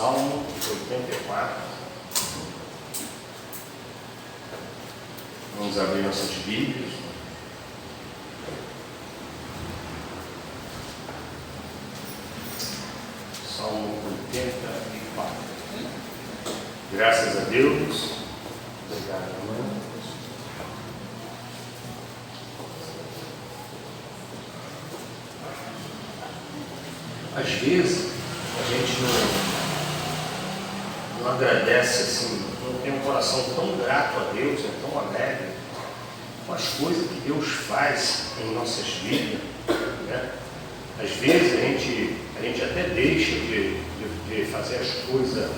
Salmo 84. Vamos abrir nossas Bíblias. Salmo 84. Graças a Deus. Obrigado, irmã. Às vezes a gente não agradece assim, não tem um coração tão grato a Deus, é tão alegre com as coisas que Deus faz em nossas vidas, né? Às vezes a gente até deixa de fazer as coisas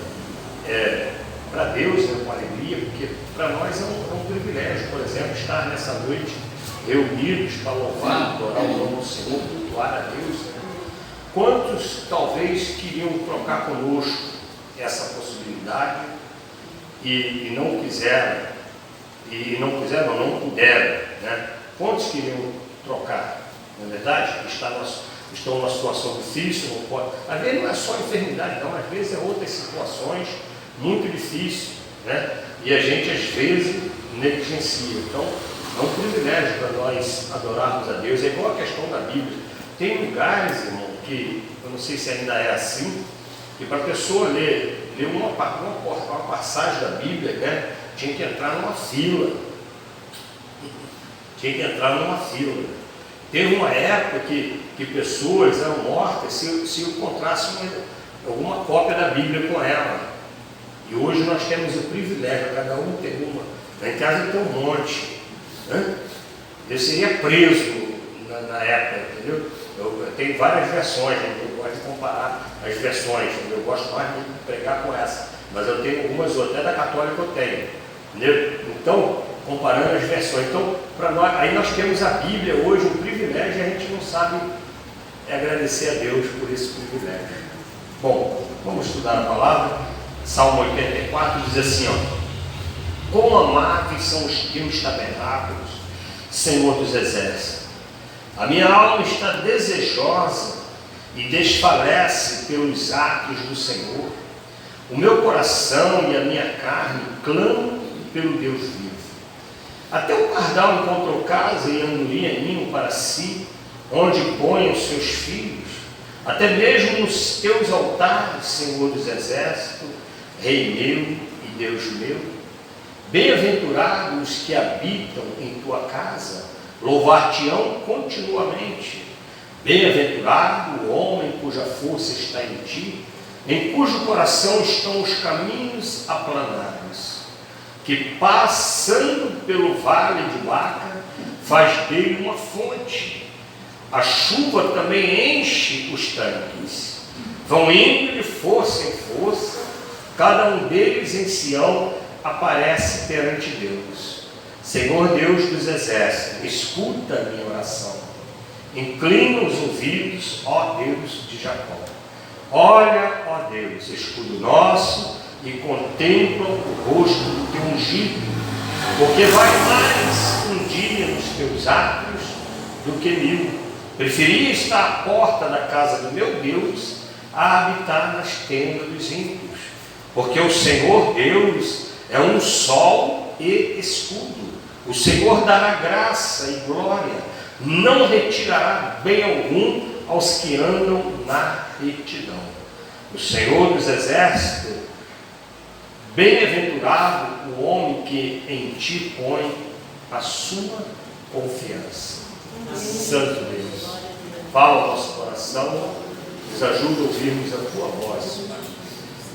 para Deus, né, com alegria, porque para nós é um privilégio, por exemplo, estar nessa noite reunidos para louvar, adorar o nome do Senhor, cultuar a Deus, né? Quantos talvez queriam trocar conosco essa possibilidade e não quiseram, não puderam, né? Quantos queriam trocar? Na verdade, estão numa situação difícil, não pode. Às vezes não é só enfermidade, não, às vezes é outras situações muito difíceis, né? E a gente às vezes negligencia. Então, é um privilégio para nós adorarmos a Deus. É igual a questão da Bíblia. Tem lugares, irmão, que eu não sei se ainda é assim, que para a pessoa ler uma passagem da Bíblia, né, tinha que entrar numa fila. Teve uma época que pessoas eram mortas se encontrassem alguma cópia da Bíblia com ela. E hoje nós temos o privilégio, cada um tem uma. Lá em casa tem um monte, né? Eu seria preso na época, entendeu? Eu tenho várias versões, né? Eu gosto de comparar as versões, eu gosto mais de pregar com essa, mas eu tenho algumas outras, até da católica eu tenho, entendeu? Então, comparando as versões, então, para nós, aí nós temos a Bíblia hoje, um privilégio, e a gente não sabe agradecer a Deus por esse privilégio. Bom, vamos estudar a palavra. Salmo 84 diz assim, ó: quão amáveis são os teus tabernáculos, Senhor dos exércitos. A minha alma está desejosa e desfalece pelos atos do Senhor. O meu coração e a minha carne clamam pelo Deus vivo. Até o pardal encontrou casa e andorinha ninho para si, onde põe os seus filhos. Até mesmo nos teus altares, Senhor dos exércitos, Rei meu e Deus meu. Bem-aventurados os que habitam em tua casa, louvar-te-ão continuamente. Bem-aventurado o homem cuja força está em ti, em cujo coração estão os caminhos aplanados, que passando pelo vale de Baca, faz dele uma fonte. A chuva também enche os tanques. Vão indo de força em força, cada um deles em Sião aparece perante Deus. Senhor Deus dos exércitos, escuta a minha oração. Inclina os ouvidos, ó Deus de Jacó. Olha, ó Deus, escudo nosso, e contempla o rosto do teu ungido, porque vai mais um dia nos teus atos do que 1000. Preferia estar à porta da casa do meu Deus a habitar nas tendas dos ímpios, porque o Senhor Deus é um sol e escudo. O Senhor dará graça e glória, não retirará bem algum aos que andam na retidão. O Senhor dos exércitos, bem-aventurado o homem que em ti põe a sua confiança. Santo Deus, fala o nosso coração, nos ajuda a ouvirmos a tua voz.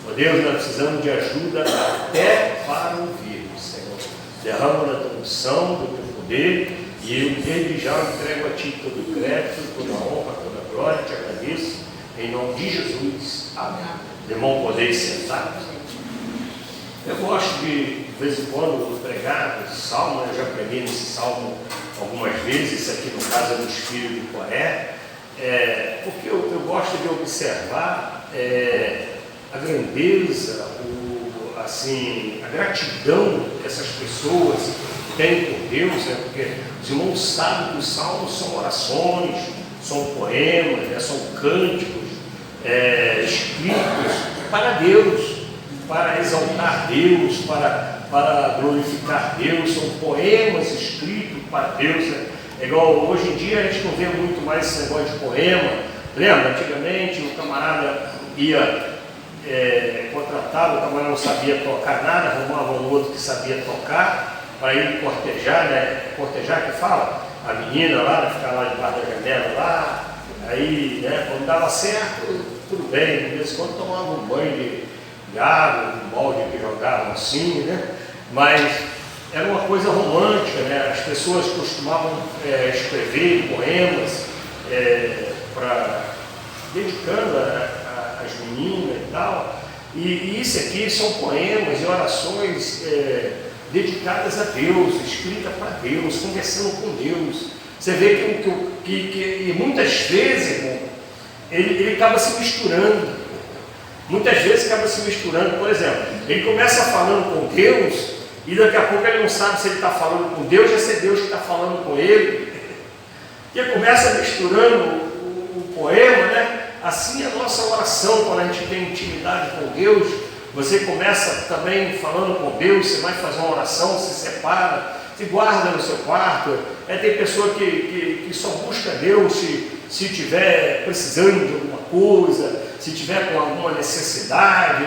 Ó Deus, nós precisamos de ajuda até para ouvirmos, Senhor. Derrama da tua unção, do teu poder, e eu desde já entrego a ti todo o crédito, toda a honra, toda a glória, te agradeço, em nome de Jesus. Amém. Irmão, podeis sentar. Eu gosto de vez em quando, pregar esse salmo, eu já preguei nesse salmo algumas vezes, isso aqui no caso é dos filhos de Coré, porque eu gosto de observar a grandeza, a gratidão que essas pessoas têm por Deus, né? Porque os irmãos sabem que os salmos são orações, são poemas, né? São cânticos escritos para Deus, para exaltar Deus, para glorificar Deus. São poemas escritos para Deus. É igual hoje em dia a gente não vê muito mais esse negócio de poema. Lembra? Antigamente o camarada ia contratado, o camarada não sabia tocar nada, arrumava um outro que sabia tocar para ele cortejar, né? Cortejar que fala, a menina lá, ficar lá debaixo da janela lá, aí, né, quando dava certo, tudo bem, de vez em quando tomava um banho de água, um balde que jogavam assim, né? Mas era uma coisa romântica, né? As pessoas costumavam escrever poemas dedicando as meninas e tal, e isso aqui são poemas e orações dedicadas a Deus, escritas para Deus, conversando com Deus. Você vê que muitas vezes, irmão, ele acaba se misturando. Muitas vezes acaba se misturando. Por exemplo, ele começa falando com Deus e daqui a pouco ele não sabe se ele está falando com Deus ou se é Deus que está falando com ele. E ele começa misturando o poema, né? Assim é a nossa oração, quando a gente tem intimidade com Deus. Você começa também falando com Deus, você vai fazer uma oração, se separa, se guarda no seu quarto. Tem pessoa que só busca Deus se estiver precisando de alguma coisa, se tiver com alguma necessidade,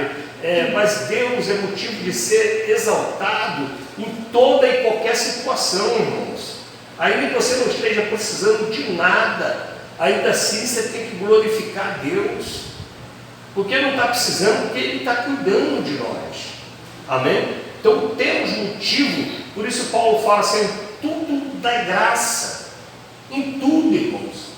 mas Deus é motivo de ser exaltado em toda e qualquer situação, irmãos. Ainda que você não esteja precisando de nada, ainda assim você tem que glorificar Deus, porque não está precisando, porque Ele está cuidando de nós, amém? Então temos motivo, por isso Paulo fala assim, tudo dá graça, em tudo, irmãos.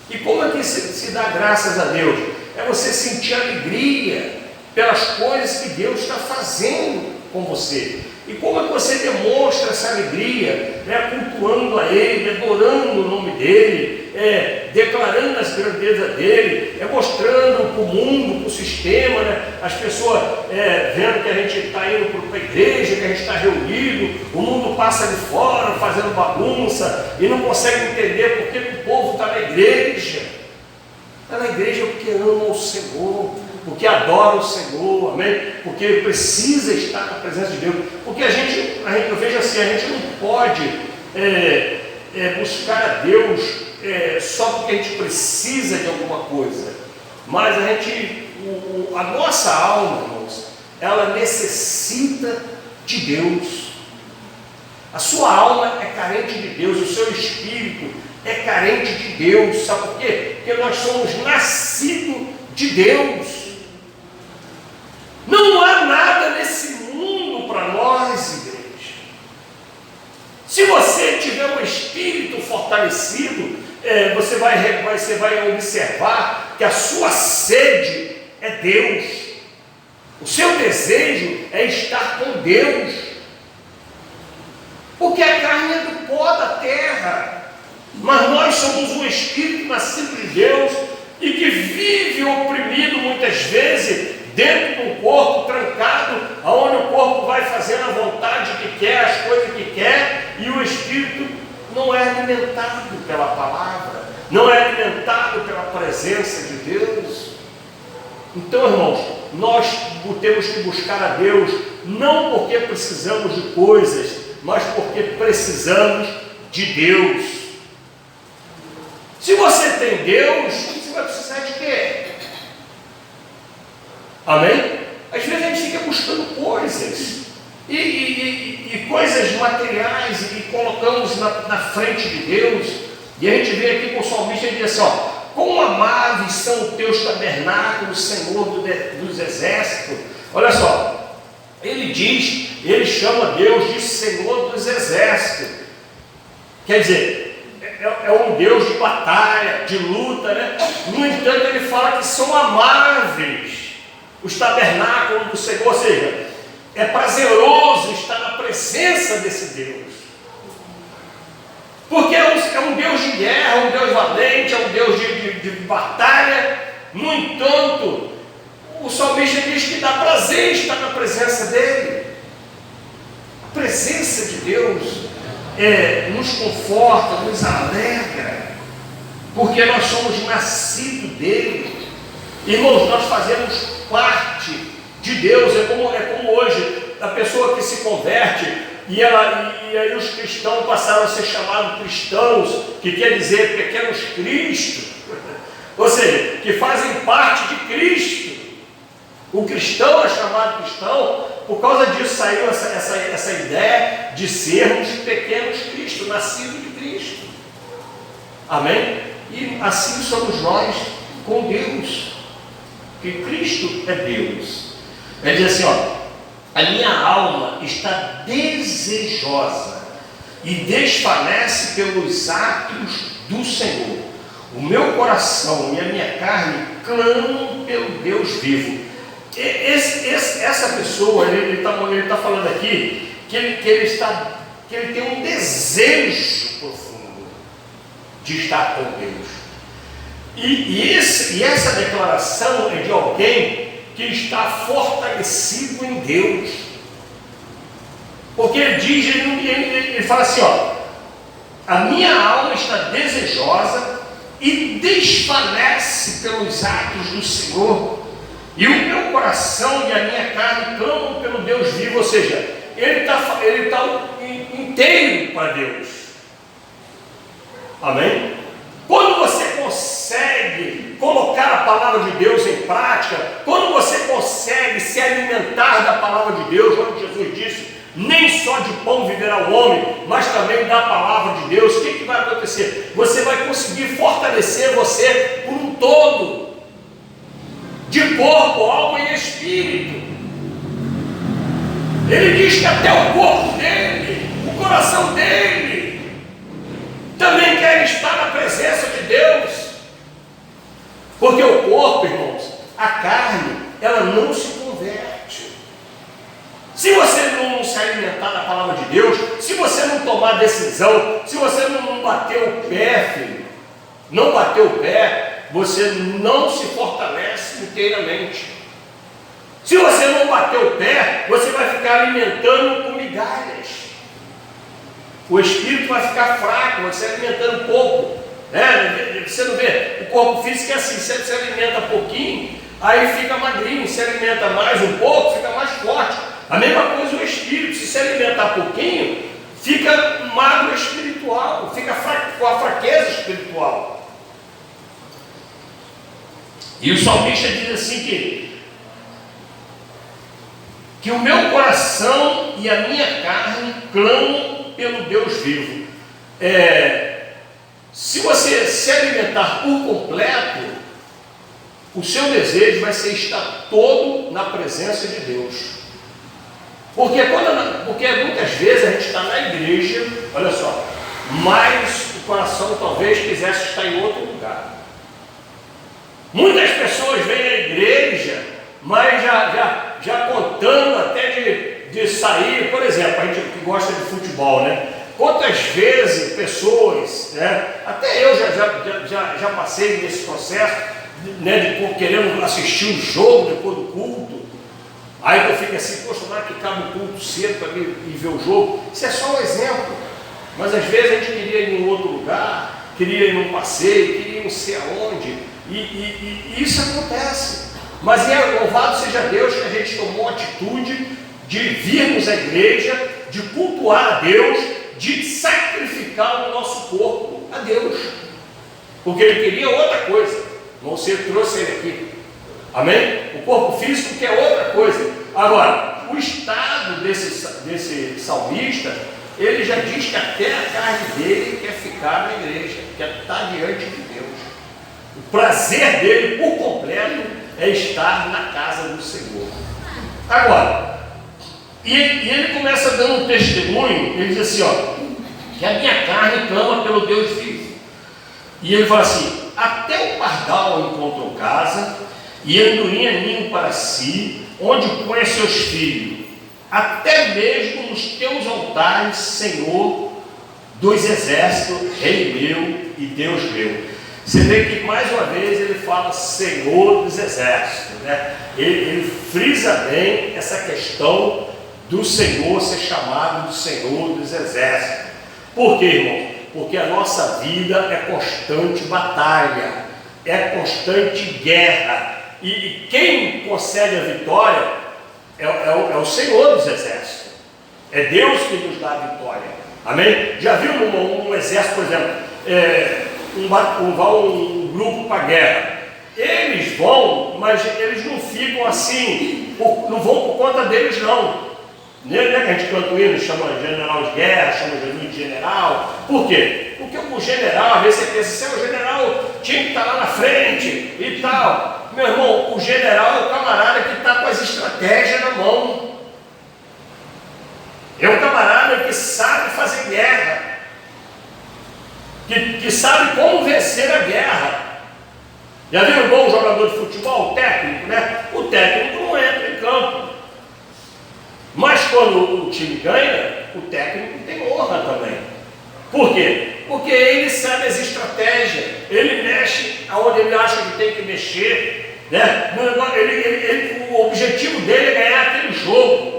E como é que se dá graças a Deus? É você sentir alegria pelas coisas que Deus está fazendo com você. E como é que você demonstra essa alegria? Cultuando a Ele, adorando o nome dEle, declarando as grandezas dEle, mostrando para o mundo, para o sistema, né? As pessoas vendo que a gente está indo para a igreja, que a gente está reunido, o mundo passa de fora fazendo bagunça e não consegue entender por que o povo está na igreja. Está na igreja porque ama o Senhor, porque adora o Senhor, amém? Porque precisa estar na presença de Deus. Porque eu vejo assim, a gente não pode buscar a Deus só porque a gente precisa de alguma coisa. Mas a nossa alma, irmãos, ela necessita de Deus. A sua alma é carente de Deus, o seu espírito é carente de Deus. Sabe por quê? Porque nós somos nascidos de Deus. Não há nada nesse mundo para nós, igreja. Se você tiver um espírito fortalecido, você vai observar que a sua sede é Deus. O seu desejo é estar com Deus. Porque a carne é do pó da terra, mas nós somos um espírito nascido de Deus e que vive oprimido muitas vezes dentro de um corpo trancado, onde o corpo vai fazendo a vontade que quer, as coisas que quer, e o espírito não é alimentado pela palavra, não é alimentado pela presença de Deus. Então, irmãos, nós temos que buscar a Deus, não porque precisamos de coisas, mas porque precisamos de Deus. Se você tem Deus, você vai precisar de quê? Amém? Às vezes a gente fica buscando coisas e coisas materiais e colocamos na frente de Deus, e a gente vê aqui com o salmista e diz assim, quão amáveis são os teus tabernáculos, Senhor dos exércitos. Olha só, ele chama Deus de Senhor dos exércitos, quer dizer, é um Deus de batalha, de luta, né? No entanto, ele fala que são amáveis os tabernáculos do Senhor, ou seja, é prazeroso estar na presença desse Deus, porque é um Deus de guerra, um Deus valente, é um Deus de batalha. No entanto, o salmista diz que dá prazer estar na presença dele. A presença de Deus nos conforta, nos alegra, porque nós somos nascidos dele. Irmãos, nós fazemos parte de Deus. É como hoje, a pessoa que se converte, e aí os cristãos passaram a ser chamados cristãos, que quer dizer pequenos cristos, ou seja, que fazem parte de Cristo. O cristão é chamado cristão, por causa disso saiu essa ideia de sermos pequenos cristos, nascidos de Cristo. Amém? E assim somos nós com Deus, que Cristo é Deus. Ele diz assim, ó: a minha alma está desejosa e desfalece pelos atos do Senhor. O meu coração e a minha carne clamam pelo Deus vivo. Essa pessoa, ele está falando aqui que ele tem um desejo profundo de estar com Deus. E essa declaração é de alguém que está fortalecido em Deus. Porque ele diz, ele fala assim, ó: a minha alma está desejosa e desfalece pelos atos do Senhor, e o meu coração e a minha carne clamam pelo Deus vivo. Ou seja, ele está inteiro para Deus. Amém? Quando você consegue colocar a palavra de Deus em prática, quando você consegue se alimentar da palavra de Deus, como Jesus disse, nem só de pão viverá o homem, mas também da palavra de Deus, o que vai acontecer? Você vai conseguir fortalecer você por um todo, de corpo, alma e espírito. Ele diz que até o corpo dele, o coração dele, também quer estar na presença de Deus. Porque o corpo, irmãos, a carne, ela não se converte. Se você não se alimentar da palavra de Deus, se você não tomar decisão, se você não bater o pé, filho, não bater o pé, você não se fortalece inteiramente. Se você não bater o pé, você vai ficar alimentando com migalhas. O espírito vai ficar fraco, você alimentando pouco. Você não vê, o corpo físico é assim, você se alimenta pouquinho, aí fica magrinho, se alimenta mais um pouco, fica mais forte. A mesma coisa o espírito, se se alimentar pouquinho, fica magro espiritual, fica com a fraqueza espiritual. E o salmista diz assim que o meu coração e a minha carne clamam pelo Deus vivo. Se você se alimentar por completo, o seu desejo vai ser estar todo na presença de Deus. Porque muitas vezes a gente está na igreja, olha só, mas o coração talvez quisesse estar em outro lugar. Muitas pessoas vêm à igreja, mas já contando até de sair. Por exemplo, a gente que gosta de futebol, né? Quantas vezes pessoas, né? Até eu já passei nesse processo, né, de querendo assistir um jogo depois do culto. Aí eu fico assim, poxa, tomara que cabe o culto cedo para ir ver o jogo. Isso é só um exemplo. Mas às vezes a gente queria ir em um outro lugar, queria ir num passeio, queria ir não sei aonde. E isso acontece. Mas louvado seja Deus que a gente tomou a atitude de virmos à igreja, de cultuar a Deus, de sacrificar o nosso corpo a Deus. Porque ele queria outra coisa. Você trouxe ele aqui. Amém? O corpo físico quer outra coisa. Agora, o estado desse salmista, ele já diz que até a carne dele quer ficar na igreja, quer estar diante de Deus. O prazer dele, por completo, é estar na casa do Senhor. Agora, e ele começa dando um testemunho, ele diz assim, ó, que a minha carne clama pelo Deus vivo. E ele fala assim: até o pardal encontrou casa, e andorinha ninho para si, onde põe seus filhos, até mesmo nos teus altares, Senhor dos exércitos, Rei meu e Deus meu. Você vê que mais uma vez ele fala Senhor dos exércitos, né? Ele frisa bem essa questão do Senhor ser chamado de Senhor dos exércitos. Por quê, irmão? Porque a nossa vida é constante batalha, é constante guerra, E quem concede a vitória é o Senhor dos Exércitos. É Deus que nos dá a vitória. Amém? Já viu um exército, por exemplo, um grupo para a guerra? Eles vão, mas eles não ficam assim, não vão por conta deles, não. Não é que a gente canta o hino, chama general de guerra, chama Jesus de general. Por quê? Porque o general, às vezes você pensa, o general tinha que estar lá na frente e tal. Meu irmão, o general é o camarada que está com as estratégias na mão. É o camarada que sabe fazer guerra, que sabe como vencer a guerra. Já viu um bom jogador de futebol? O técnico, né? O técnico não entra em campo. Mas quando o time ganha, o técnico tem honra também. Por quê? Porque ele sabe as estratégias, ele mexe aonde ele acha que tem que mexer, né? O objetivo dele é ganhar aquele jogo.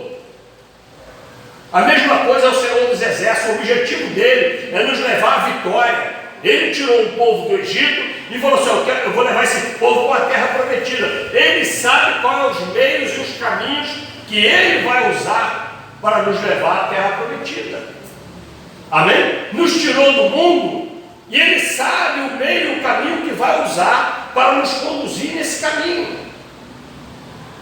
A mesma coisa é o Senhor dos Exércitos, o objetivo dele é nos levar à vitória. Ele tirou o povo do Egito e falou assim, eu vou levar esse povo para a terra prometida. Ele sabe quais são os meios e os caminhos que ele vai usar para nos levar à terra prometida. Amém? Nos tirou do mundo e ele sabe o meio e o caminho que vai usar para nos conduzir nesse caminho.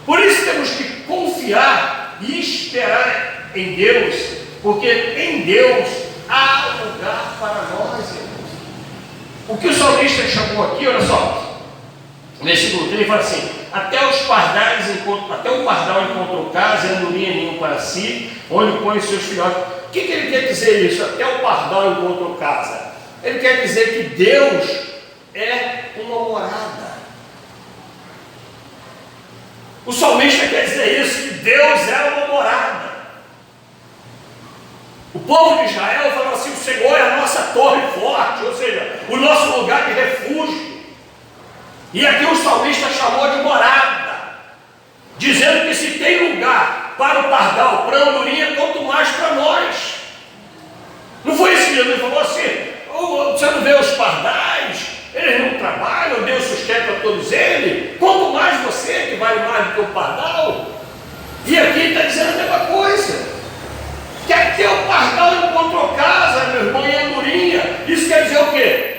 Por isso temos que confiar e esperar em Deus, porque em Deus há lugar para nós, irmãos. O que o salmista chamou aqui, olha só, versículo 3 fala assim: até o pardal encontrou casa e andorinha nenhum para si, onde põe os seus filhotes. O que ele quer dizer isso? Até o pardal encontrou casa. Ele quer dizer que Deus é uma morada. O salmista quer dizer isso, que Deus é uma morada. O povo de Israel falou assim: o Senhor é a nossa torre forte, ou seja, o nosso lugar de refúgio. E aqui o salmista chamou de morada, dizendo que se tem lugar para o pardal, para a andorinha, quanto mais para nós. Não foi isso que Jesus falou assim: você não vê os pardais, eles não trabalham, Deus sustenta todos eles, quanto mais você, que vale mais do que o pardal. E aqui está dizendo a mesma coisa, que até o pardal encontrou casa, meu irmão, e andorinha. Isso quer dizer o quê?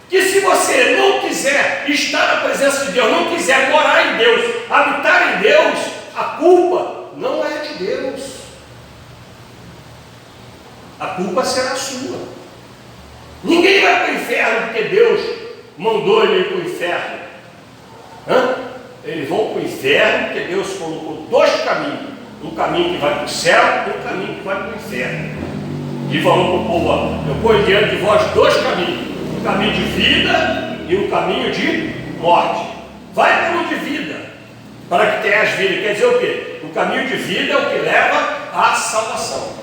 Que se você não quiser estar na presença de Deus, não quiser morar em Deus, habitar em Deus, a culpa não é de Deus. A culpa será sua. Ninguém vai para o inferno porque Deus mandou ele ir para o inferno. Eles vão para o inferno porque Deus colocou dois caminhos. Um caminho que vai para o céu e um caminho que vai para o inferno. E falou para o povo: ó, eu ponho diante de vós dois caminhos, um caminho de vida e um caminho de morte. Vai para o de vida, para que tenhas vida. Quer dizer o quê? O caminho de vida é o que leva à salvação.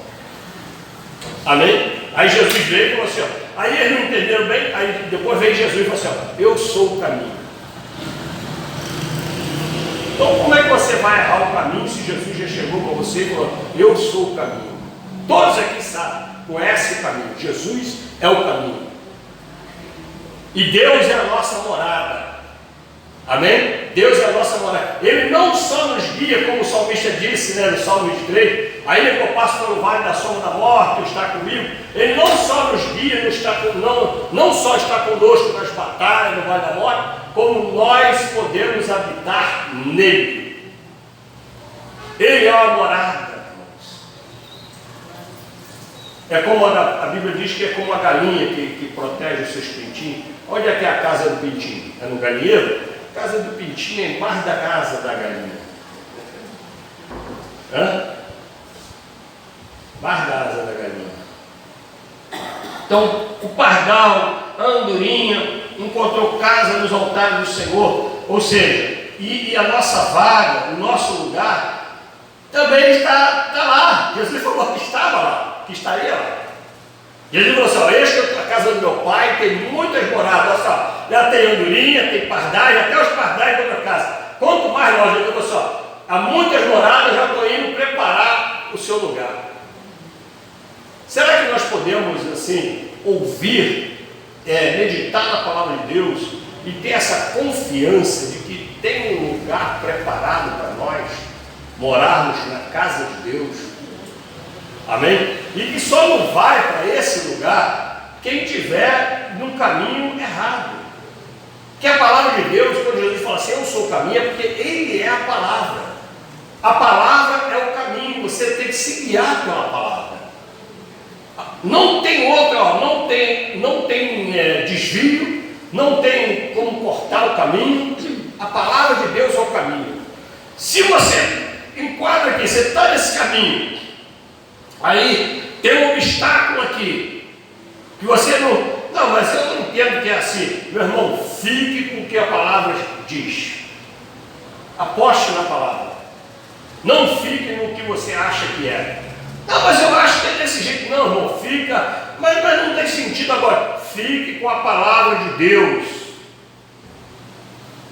Amém? Aí Jesus veio e falou assim, ó, aí eles não entenderam bem, aí depois veio Jesus e falou assim, ó, eu sou o caminho. Então como é que você vai errar o caminho se Jesus já chegou para você e falou, eu sou o caminho? Todos aqui sabem, conhecem o caminho. Jesus é o caminho. E Deus é a nossa morada. Amém? Deus é a nossa morada. Ele não só nos guia, como o salmista disse, né, no Salmo 23, ainda que eu passo pelo vale da sombra da morte, está comigo. Ele não só nos guia, não só está conosco nas batalhas, no vale da morte, como nós podemos habitar nele. Ele é uma morada, irmãos. É como a Bíblia diz que é como a galinha que protege os seus pintinhos. Onde é que é a casa do pintinho? É no galinheiro? A casa do pintinho é embaixo da casa da galinha. Embaixo da asa da galinha. Então, o pardal, a andorinha, encontrou casa nos altares do Senhor. Ou seja, e a nossa vaga, o nosso lugar, também está lá. Jesus falou que estava lá, que estaria lá. Jesus falou assim, ó, esta é a casa do meu pai, tem muitas moradas, olha só, já tem andorinha, tem pardais, até os pardais da outra casa. Quanto mais nós, Jesus falou assim, ó, há muitas moradas, já estou indo preparar o seu lugar. Será que nós podemos, assim, ouvir, meditar na palavra de Deus e ter essa confiança de que tem um lugar preparado para nós morarmos na casa de Deus. Amém? E que só não vai para esse lugar quem tiver no caminho errado. Que a palavra de Deus, quando Jesus fala assim, eu sou o caminho, é porque Ele é a palavra. A palavra é o caminho, você tem que se guiar pela palavra. Não tem outra, não tem desvio, não tem como cortar o caminho. A palavra de Deus é o caminho. Se você enquadra aqui, você está nesse caminho, aí tem um obstáculo aqui, que você não, mas eu não entendo que é assim. Meu irmão, fique com o que a palavra diz. Aposte na palavra. Não fique no que você acha que é. Não, mas eu acho que é desse jeito. Não, irmão, fica, mas não tem sentido agora. Fique com a palavra de Deus.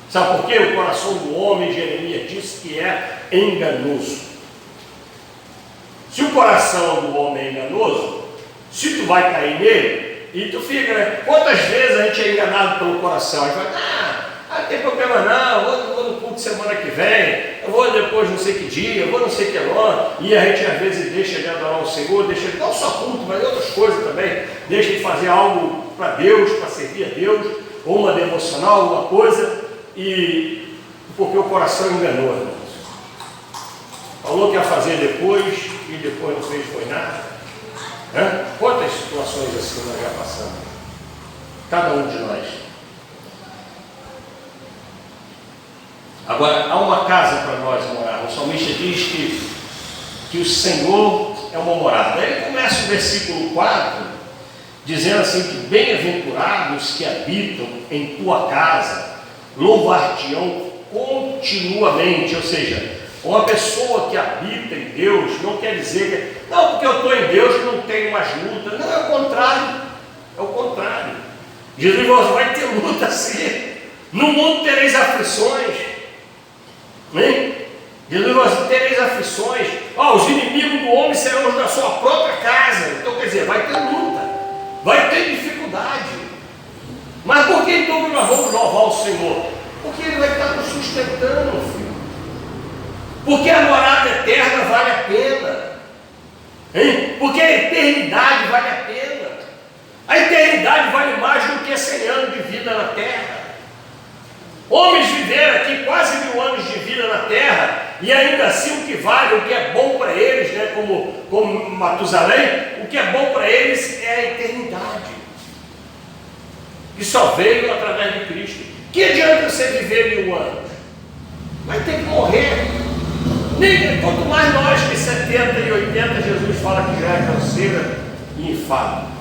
Sabe por quê? O coração do homem, Jeremias disse que é enganoso. Se o coração do homem é enganoso, se tu vai cair nele, e tu fica, né? Quantas vezes a gente é enganado pelo coração? A gente fala, não tem problema não, eu vou no culto semana que vem, eu vou depois não sei que dia, eu vou não sei que lá, e a gente às vezes deixa de adorar o Senhor, deixa de não só culto, mas outras coisas também, deixa de fazer algo para Deus, para servir a Deus, ou uma devocional, alguma coisa, e porque o coração enganou, irmãos. Falou que ia fazer depois, e depois não fez foi nada. Quantas situações assim nós já passamos? Cada um de nós. Agora, há uma casa para nós morar. O salmista diz que o Senhor é uma morada. Aí ele começa o versículo 4, dizendo assim, que bem-aventurados que habitam em tua casa, louvar-te-ão continuamente. Ou seja, uma pessoa que habita em Deus não quer dizer que, não, porque eu estou em Deus não tenho mais luta. Não, é o contrário. É o contrário. Jesus falou, vai ter luta sim. No mundo tereis aflições. Hein? Jesus falou, tereis aflições. Os inimigos do homem serão os da sua própria casa. Então quer dizer, vai ter luta. Vai ter dificuldade. Mas por que então nós vamos louvar o Senhor? Porque Ele vai estar nos sustentando, filho. Porque a morada eterna vale a pena. Hein? Porque a eternidade vale a pena. A eternidade vale mais do que 100 anos de vida na terra. Homens viveram aqui quase 1000 anos de vida na terra, e ainda assim o que vale, o que é bom para eles, né? como Matusalém, o que é bom para eles é a eternidade. Que só veio através de Cristo. Que adianta você viver 1000 anos? Vai ter que morrer. Quanto mais nós que 70 e 80, Jesus fala que já é canseira e enfado.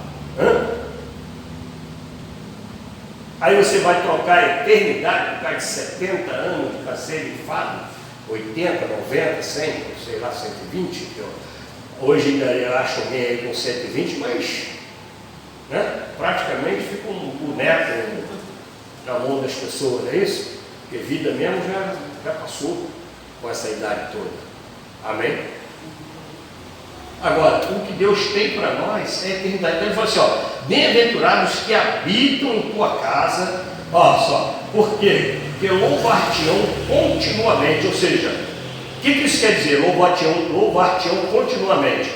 Aí você vai trocar a eternidade por causa de 70 anos de canseira e enfado, 80, 90, 100, sei lá, 120. Que hoje ainda eu acho alguém aí com 120, mas praticamente fica um boneco na mão das pessoas, não é isso? Porque vida mesmo já passou com essa idade toda. Amém? Agora, o que Deus tem para nós é a eternidade. Então ele fala assim, bem-aventurados que habitam em tua casa, por quê? Porque louvar-te-ão continuamente. Ou seja, o que isso quer dizer? Louvar-te-ão continuamente.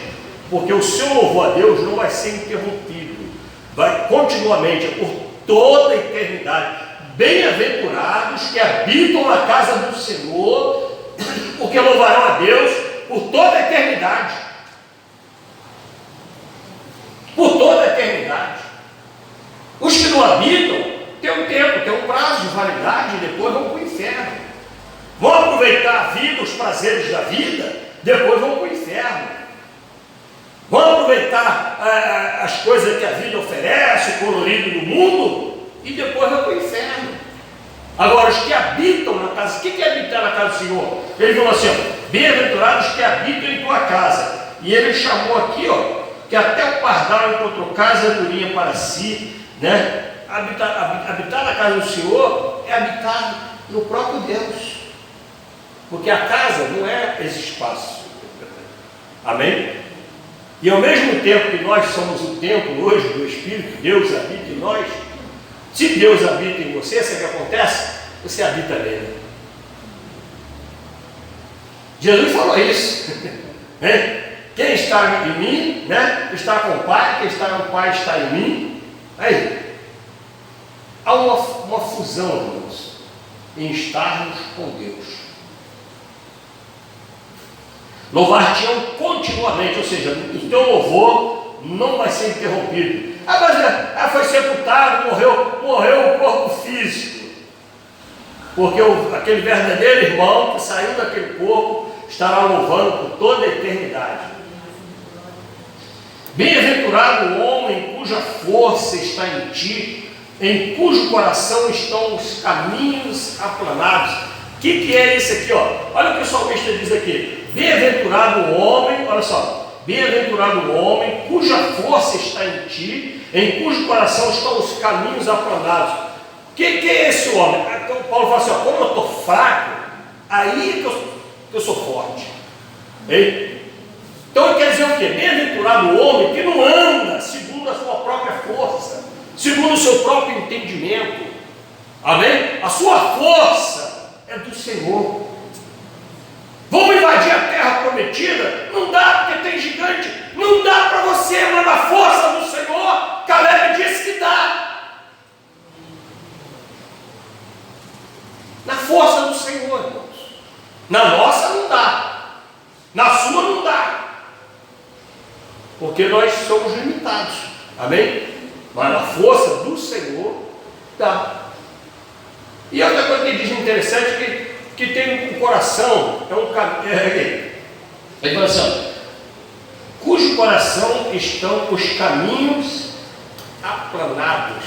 Porque o seu louvor a Deus não vai ser interrompido, vai continuamente, por toda a eternidade. Bem-aventurados que habitam na casa do Senhor, porque louvarão a Deus por toda a eternidade. Por toda a eternidade. Os que não habitam, tem um tempo, tem um prazo de validade, e depois vão para o inferno. Vão aproveitar a vida, os prazeres da vida, depois vão para o inferno. Vão aproveitar as coisas que a vida oferece, o colorido do mundo, e depois vão para o inferno. Agora, os que habitam na casa, o que é habitar na casa do Senhor? Ele falou assim, bem-aventurados que habitam em tua casa. E ele chamou aqui, que até o pardal encontrou casa durinha para si, né? Habitar na casa do Senhor é habitar no próprio Deus. Porque a casa não é esse espaço. Amém? E ao mesmo tempo que nós somos o templo hoje do Espírito, Deus habita em nós. Se Deus habita em você, sabe o que acontece? Você habita nele. Jesus falou isso. Quem está em mim, né, está com o Pai, quem está no Pai está em mim. Aí, há uma fusão, irmãos, em estarmos com Deus. Louvar-te-ão continuamente, ou seja, o teu louvor não vai ser interrompido. Mas foi sepultado, morreu o corpo físico. Porque aquele verdadeiro irmão que saiu daquele corpo estará louvando por toda a eternidade. Bem-aventurado o homem cuja força está em ti, em cujo coração estão os caminhos aplanados. O que é isso aqui? Olha o que o salmista diz aqui. Bem-aventurado o homem, olha só, bem-aventurado o homem cuja força está em ti, em cujo coração estão os caminhos aplanados. O que é esse homem? Então Paulo fala assim, como eu estou fraco, aí que eu sou forte. Então ele quer dizer o quê? Bem-aventurado o homem que não anda segundo a sua própria força, segundo o seu próprio entendimento. Amém? A sua força é do Senhor. Vamos invadir a terra prometida? Não dá, porque tem gigante. Não dá para você, mas na força do Senhor, Caleb disse que dá. Na força do Senhor, irmãos. Na nossa não dá. Na sua não dá. Porque nós somos limitados. Amém? Mas na força do Senhor dá. E outra coisa que ele diz interessante que tem um coração, ele fala assim, cujo coração estão os caminhos aplanados.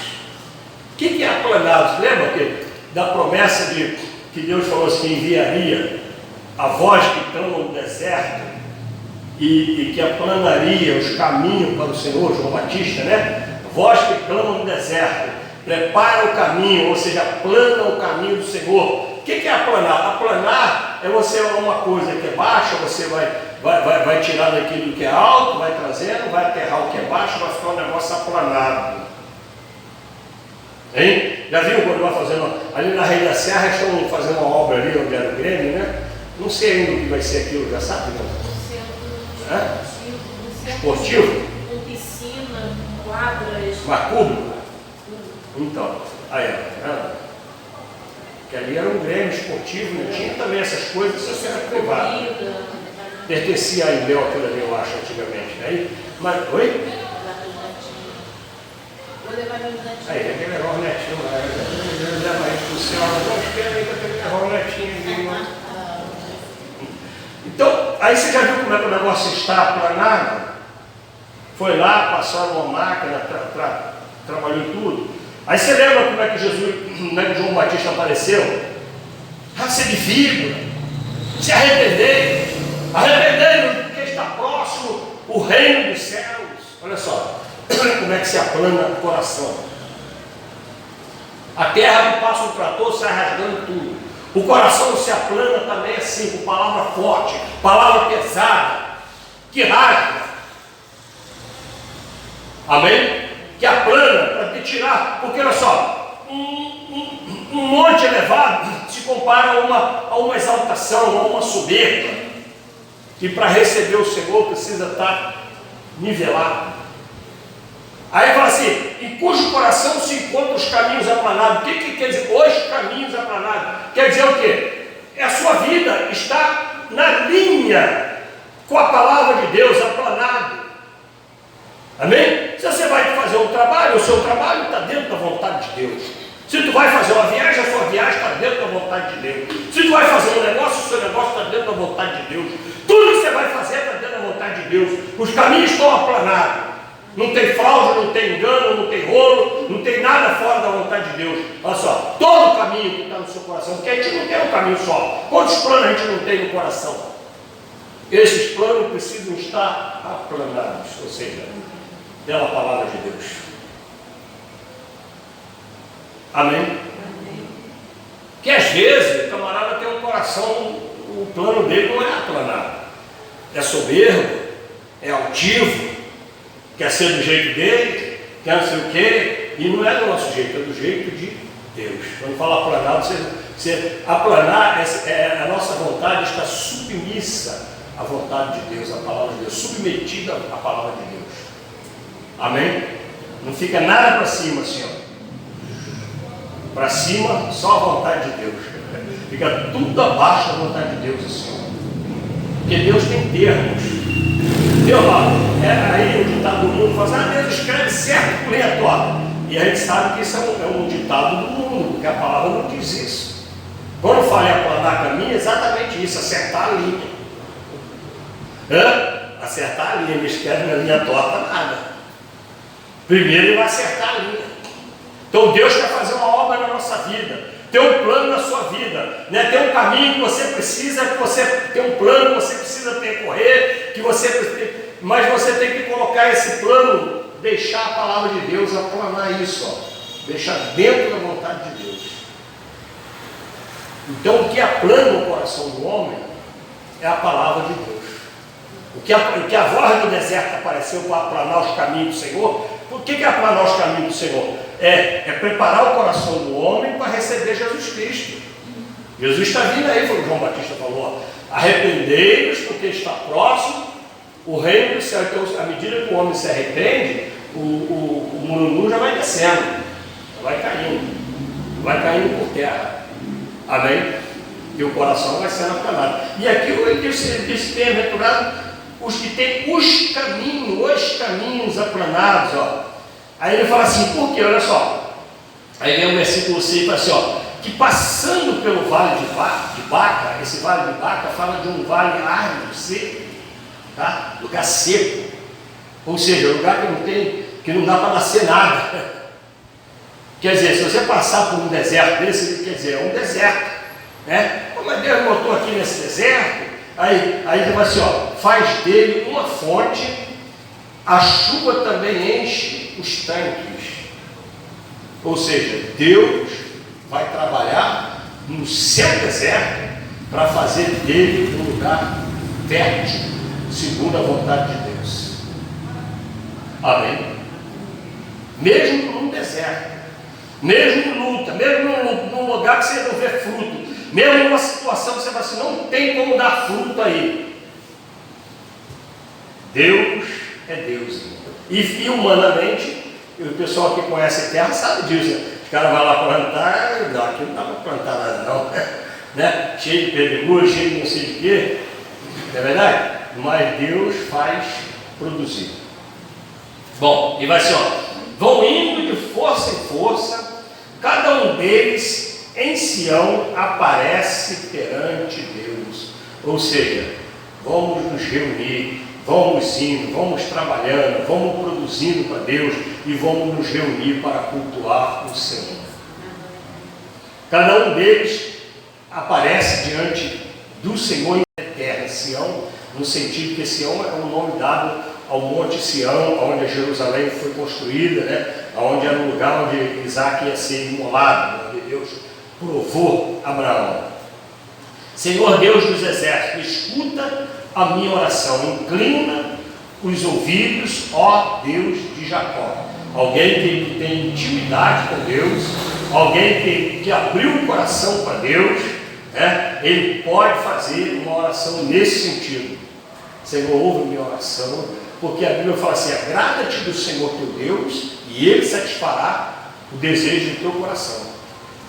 O que é aplanados? Lembra da promessa que Deus falou assim, que enviaria a voz que clama no deserto e que aplanaria os caminhos para o Senhor, João Batista, né? Voz que clama no deserto, prepara o caminho, ou seja, aplana o caminho do Senhor. O que é aplanar? Aplanar é você uma coisa que é baixa, você vai tirar daquilo que é alto, vai trazendo, vai aterrar o que é baixo, vai ficar um negócio aplanado. Hein? Já viu quando vai fazendo, ali na Rei da Serra, estão fazendo uma obra ali onde era o Grêmio, né? Não sei ainda o que vai ser aquilo, já sabe? Não? Esportivo? Com piscina, quadras. Macumba? Então, aí, que ali era um Grêmio esportivo, né? Tinha também essas coisas, isso era privado. Pertencia a Imbel, aquilo ali, eu acho, antigamente. Né? Mas, oi? Aí, aquele era o netinho lá, leva a gente pro céu, não espera aí que aquele erro netinho ali. Então, aí você já viu como é que o negócio está aplanado? Foi lá, passaram uma máquina, trabalhou em tudo. Aí você lembra como é que João Batista apareceu? Raça de víbora, se arrependei, porque está próximo o reino dos céus. Olha só, como é que se aplana o coração. A terra que passa um trator sai rasgando tudo. O coração se aplana também assim, com palavra forte, palavra pesada, que rasga. Amém? Que aplana para te tirar, porque olha só, um monte elevado se compara a uma exaltação, a uma soberba, que para receber o Senhor precisa estar nivelado. Aí fala assim, em cujo coração se encontram os caminhos aplanados. O que quer dizer os caminhos aplanados? Quer dizer o quê? A sua vida está na linha com a palavra de Deus, aplanado. Amém? Se você vai fazer um trabalho, o seu trabalho está dentro da vontade de Deus. Se tu vai fazer uma viagem, a sua viagem está dentro da vontade de Deus. Se tu vai fazer um negócio, o seu negócio está dentro da vontade de Deus. Tudo que você vai fazer está dentro da vontade de Deus. Os caminhos estão aplanados. Não tem fraude, não tem engano, não tem rolo, não tem nada fora da vontade de Deus. Olha só, todo o caminho que está no seu coração, porque a gente não tem um caminho só. Quantos planos a gente não tem no coração? Esses planos precisam estar aplanados, ou seja, pela palavra de Deus. Amém? Que às vezes o camarada tem um coração, o plano dele não é aplanado. É soberbo, é altivo, quer ser do jeito dele, quer não sei o quê, e não é do nosso jeito, é do jeito de Deus. Quando fala aplanado, Aplanar, a nossa vontade está submissa à vontade de Deus, à palavra de Deus, submetida à palavra de Deus. Amém? Não fica nada para cima, Senhor. Para cima, só a vontade de Deus. Fica tudo abaixo da vontade de Deus, Senhor. Porque Deus tem termos. Deus lá, aí o ditado do mundo fala assim, Deus escreve certo por linha torta. E a gente sabe que isso é um ditado do mundo, porque a palavra não diz isso. Quando eu falei aplanar caminho, é exatamente isso, acertar a linha. Acertar a linha, ele escreve na linha torta nada. Primeiro ele vai acertar a linha. Então Deus quer fazer uma obra na nossa vida, tem um plano na sua vida, né? Tem um caminho que você precisa, que você tem um plano que você precisa percorrer, mas você tem que colocar esse plano, deixar a palavra de Deus aplanar isso, deixar dentro da vontade de Deus. Então o que aplana o coração do homem é a palavra de Deus. O que a voz do deserto apareceu para aplanar os caminhos do Senhor. Por que é aplanar os caminhos do Senhor? É preparar o coração do homem para receber Jesus Cristo. Jesus está vindo aí, como João Batista falou, arrependei-vos porque está próximo o reino do céu. Então, à medida que o homem se arrepende, o murumuru já vai descendo, vai caindo por terra. Amém? E o coração vai sendo aplanado. E aqui ele disse bem-aventurado os que têm os caminhos aplanados, Aí ele fala assim, por quê? Olha só. Aí vem o versículo 6 e fala assim, que passando pelo vale de Baca, esse vale de Baca fala de um vale árido, seco, tá? Lugar seco. Ou seja, lugar que não dá para nascer nada. Quer dizer, se você passar por um deserto desse, quer dizer, é um deserto, né? Mas Deus botou aqui nesse deserto, aí ele vai assim, faz dele uma fonte, a chuva também enche os tanques. Ou seja, Deus vai trabalhar no seu deserto para fazer dele um lugar fértil, segundo a vontade de Deus. Amém? Mesmo num deserto, mesmo em luta, mesmo num lugar que você não vê fruto, mesmo numa situação que você fala assim, não tem como dar fruto aí. Deus é Deus. E humanamente, o pessoal que conhece a terra sabe disso. Os caras vão lá plantar, não, aqui não dá para plantar nada não. Né? Cheio de pedregulho, cheio de não sei de quê. Não é verdade? Mas Deus faz produzir. Bom, e vai assim, vão indo de força em força, cada um deles em Sião aparece perante Deus. Ou seja, vamos nos reunir, vamos indo, vamos trabalhando, vamos produzindo para Deus e vamos nos reunir para cultuar o Senhor. Cada um deles aparece diante do Senhor em terra, Sião, no sentido que Sião é um nome dado ao Monte Sião, onde Jerusalém foi construída, né? Onde era o lugar onde Isaac ia ser imolado, onde Deus provou Abraão. Senhor Deus dos exércitos, escuta a minha oração, inclina os ouvidos, ó Deus de Jacó. Alguém que tem intimidade com Deus, alguém que abriu o coração para Deus, né? Ele pode fazer uma oração nesse sentido. Senhor, ouve minha oração, porque a Bíblia fala assim, agrada-te do Senhor teu Deus, e Ele satisfará o desejo do teu coração.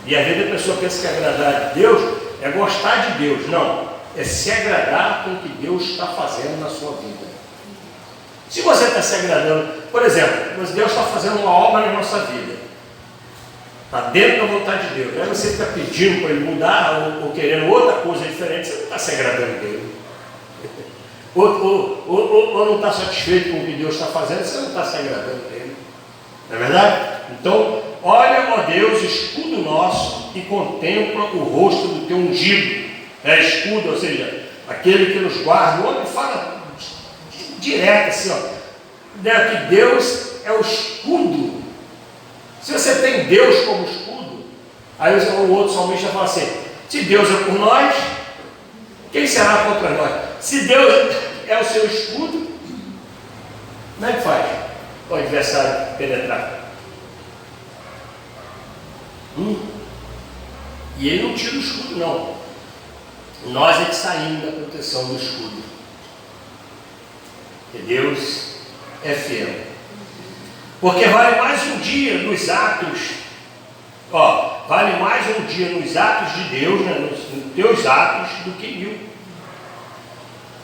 E às vezes a pessoa pensa que agradar de Deus é gostar de Deus. Não, é se agradar com o que Deus está fazendo na sua vida. Se você está se agradando, por exemplo, Deus está fazendo uma obra na nossa vida, está dentro da vontade de Deus, aí você está pedindo para Ele mudar ou querendo outra coisa diferente, você não está se agradando dele. Ou não está satisfeito com o que Deus está fazendo, você não está se agradando dele. Não é verdade? Então, olha, ó Deus, escudo nosso e contempla o rosto do teu ungido. Escudo, ou seja, aquele que nos guarda. O homem fala direto assim, que Deus é o escudo. Se você tem Deus como escudo, aí o outro salmista fala assim, se Deus é por nós, quem será contra nós? Se Deus é o seu escudo, como é que faz o adversário penetrar? E ele não tira o escudo, não. Nós é que saímos da proteção do escudo. Porque Deus é fiel. Porque vale mais um dia nos atos, vale mais um dia nos atos de Deus, né, nos teus atos, do que 1000.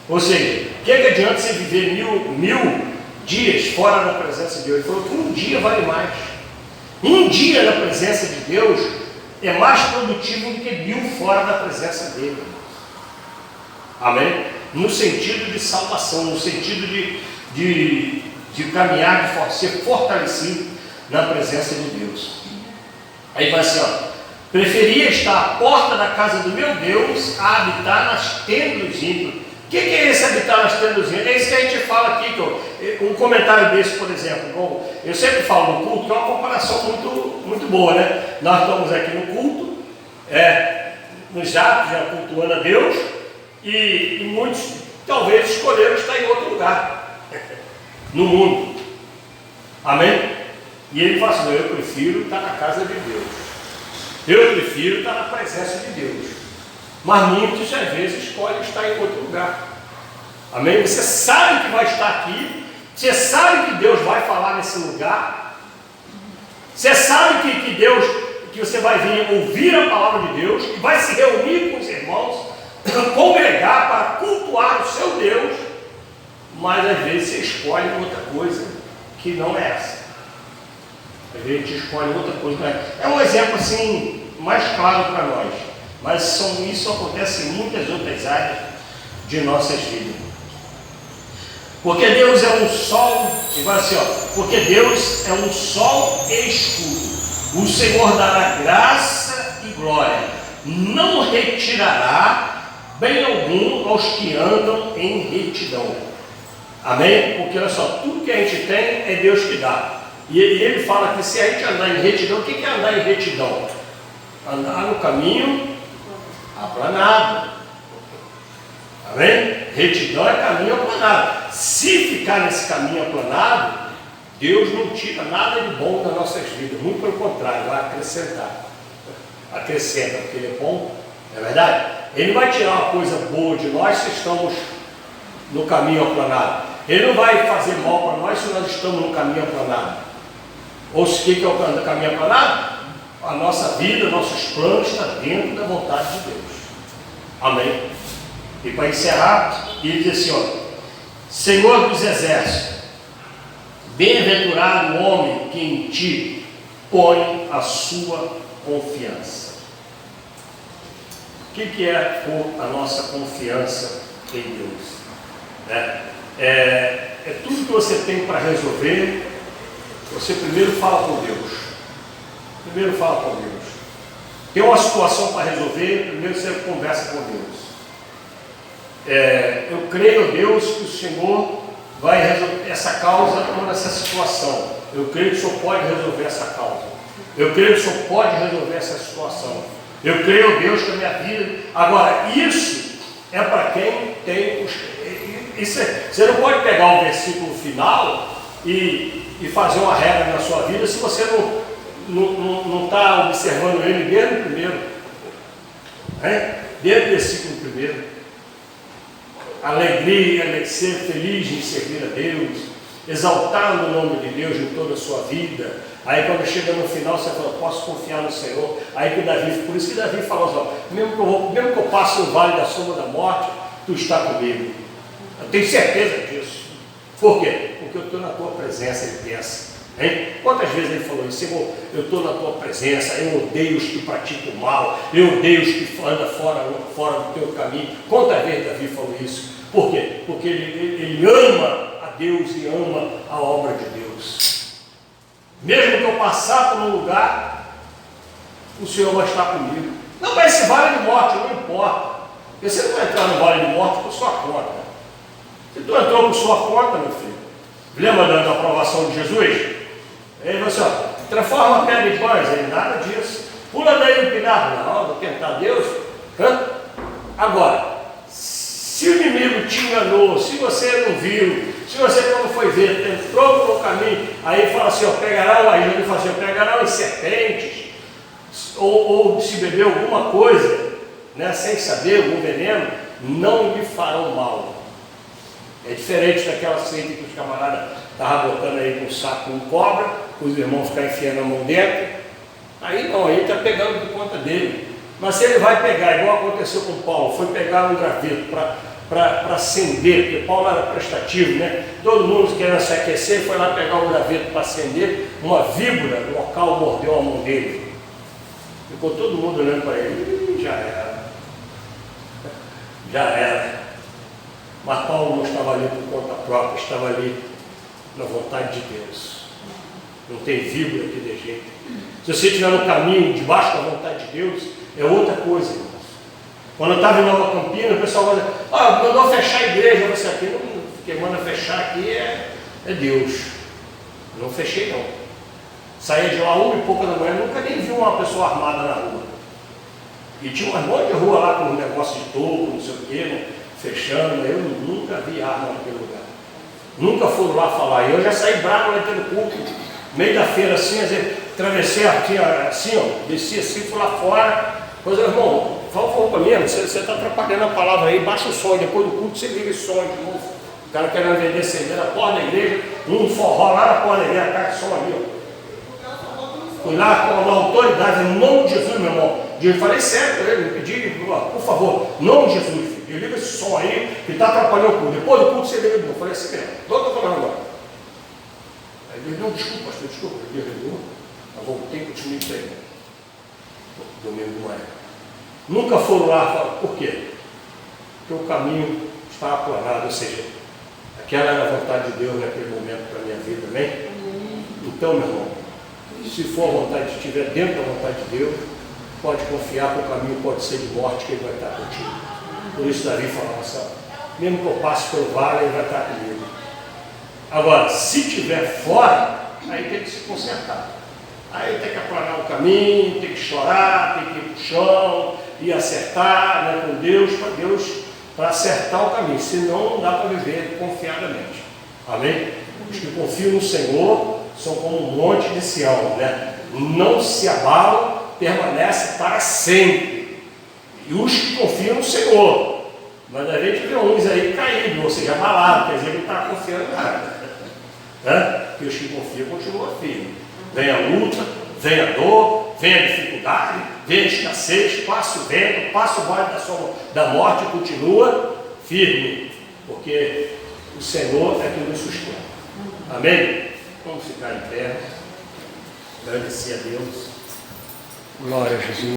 Ou seja, o que adianta você viver mil dias fora da presença de Deus? Ele falou que um dia vale mais. Um dia na presença de Deus é mais produtivo do que 1000 fora da presença dele. Amém? No sentido de salvação, no sentido de caminhar, de ser fortalecido na presença de Deus. Aí vai assim, preferia estar à porta da casa do meu Deus a habitar nas tendas dos ímpios. O que é esse habitar nas tendas dos ímpios? É isso que a gente fala aqui, um comentário desse, por exemplo. Eu sempre falo no culto, que é uma comparação muito boa, né? Nós estamos aqui no culto, nos atos, já cultuando a Deus, e muitos talvez escolheram estar em outro lugar, no mundo. Amém? E ele fala assim, eu prefiro estar na casa de Deus. Eu prefiro estar na presença de Deus. Mas muitos às vezes escolhem estar em outro lugar. Amém? Você sabe que vai estar aqui, você sabe que Deus vai falar nesse lugar, você sabe que você vai vir ouvir a palavra de Deus, e vai se reunir com os irmãos, congregar para cultuar o seu Deus, mas às vezes você escolhe outra coisa que não é essa. Às vezes a gente escolhe outra coisa. É um exemplo assim mais claro para nós, mas isso acontece em muitas outras áreas de nossas vidas. Porque Deus é um sol, e vai assim, porque Deus é um sol e escudo. O Senhor dará graça e glória, não retirará bem algum aos que andam em retidão. Amém? Porque olha só, tudo que a gente tem é Deus que dá. E ele fala que se a gente andar em retidão, o que é andar em retidão? Andar no caminho aplanado. Amém? Retidão é caminho aplanado. Se ficar nesse caminho aplanado, Deus não tira nada de bom das nossas vidas. Muito pelo contrário, vai acrescentar. Acrescenta, porque ele é bom, não é verdade? Ele vai tirar uma coisa boa de nós se estamos no caminho aplanado. Ele não vai fazer mal para nós se nós estamos no caminho aplanado. Ou se o que é o caminho aplanado? A nossa vida, nossos planos estão dentro da vontade de Deus. Amém? E para encerrar, ele diz assim, Senhor dos exércitos, bem-aventurado o homem que em ti põe a sua confiança. O que é pôr a nossa confiança em Deus? É tudo que você tem para resolver, você primeiro fala com Deus. Primeiro fala com Deus. Tem uma situação para resolver, primeiro você conversa com Deus. Eu creio, Deus, que o Senhor vai resolver essa causa ou essa situação. Eu creio que o Senhor pode resolver essa causa. Eu creio que o Senhor pode resolver essa situação. Eu creio, Deus, que a minha vida... Agora, isso é para quem tem... Você não pode pegar o versículo final e fazer uma regra na sua vida se você não está observando ele desde o primeiro. Desde o versículo primeiro. Alegria, ser feliz em servir a Deus, exaltando o nome de Deus em toda a sua vida. Aí quando chega no final, você fala, posso confiar no Senhor. Aí que Davi, por isso que Davi falou assim, mesmo que eu passe o vale da sombra da morte, tu está comigo. Eu tenho certeza disso. Por quê? Porque eu estou na tua presença, ele pensa. Quantas vezes ele falou isso? Senhor, eu estou na tua presença, eu odeio os que praticam o mal, eu odeio os que andam fora do teu caminho. Quantas vezes Davi falou isso? Por quê? Porque ele ama a Deus e ama a obra de Deus. Mesmo que eu passar por um lugar, o Senhor vai estar comigo. Não, mas esse vale de morte, não importa. Porque você não vai entrar no vale de morte por sua conta. Se tu entrou por sua conta, meu filho, lembra da aprovação de Jesus? Aí você, transforma a pedra em pães, nada disso. Pula daí no pilar, não, vou tentar Deus. Agora, se o inimigo te enganou, se você não viu, se você quando foi ver, entrou no caminho, aí fala assim, pegarão, aí ele fala assim, pegarão as serpentes, ou se beber alguma coisa, né, sem saber, algum veneno, não lhe farão mal. É diferente daquela seita que os camaradas estavam botando aí com um saco com cobra, os irmãos ficam enfiando a mão dentro. Aí não, aí está pegando por conta dele. Mas se ele vai pegar, igual aconteceu com Paulo, foi pegar um graveto para acender, porque Paulo era prestativo, né? Todo mundo querendo se aquecer, foi lá pegar um graveto para acender, uma víbora no local mordeu a mão dele. Ficou todo mundo olhando para ele, já era. Já era. Mas Paulo não estava ali por conta própria, estava ali na vontade de Deus. Não tem víbora que dê jeito. Se você estiver no caminho debaixo da vontade de Deus, é outra coisa, irmãos. Quando eu estava em Nova Campina, o pessoal fala, mandou fechar a igreja, você aqui, não, quem manda fechar aqui é Deus. Não fechei não. Saía de lá 1h pouca da manhã, nunca nem vi uma pessoa armada na rua. E tinha umas monte de rua lá com um negócio de touro, não sei o quê, né? Fechando, eu nunca vi arma naquele lugar. Nunca foram lá falar. E eu já saí bravo lá tendo culto, meio da feira assim, às vezes, atravessei assim, ó, desci assim, fui lá fora. Pois, irmão, fala um favor para mim, você está atrapalhando a palavra aí, baixa o som, depois do culto você liga esse som de novo. O cara querendo vender cerveja na porta da igreja, um forró lá na porta da igreja, a caixa de som ali, ó. Fui lá com a autoridade, em nome de Jesus, meu irmão. E eu falei sério para ele, me pedi, por favor, em nome de Jesus, filho, liga esse som aí, que está atrapalhando o culto. Depois do culto você liga de novo. Eu falei assim mesmo, não estou falando agora. Aí ele, não, desculpa, pastor, desculpa. Ele ligou, eu voltei e continuei pregando. Domingo de manhã. Nunca foram lá falar, por quê? Porque o caminho estava planado, ou seja, aquela era a vontade de Deus naquele momento para a minha vida, amém? Então, meu irmão, se for a vontade, se estiver dentro da vontade de Deus, pode confiar que o caminho pode ser de morte, que Ele vai estar contigo. Por isso Davi falava assim, mesmo que eu passe pelo vale, Ele vai estar comigo. Agora, se estiver fora, aí tem que se consertar. Aí tem que aplanar o caminho, tem que chorar, tem que ir para o chão, e acertar, né, com Deus, para acertar o caminho. Senão não dá para viver confiadamente. Amém? Os que confiam no Senhor são como um monte de Sião, né? Não se abalam, permanece para sempre. E os que confiam no Senhor. Mas a gente vê uns aí caídos, ou seja, abalados, quer dizer, ele não está confiando em nada. Né? Porque os que confiam continuam firmes. Vem a luta, vem a dor, vem a dificuldade, vem a escassez, passa o vento, passa o vale da morte e continua firme. Porque o Senhor é quem nos sustenta. Amém? Vamos ficar em pé. Agradecer a Deus. Glória a Jesus.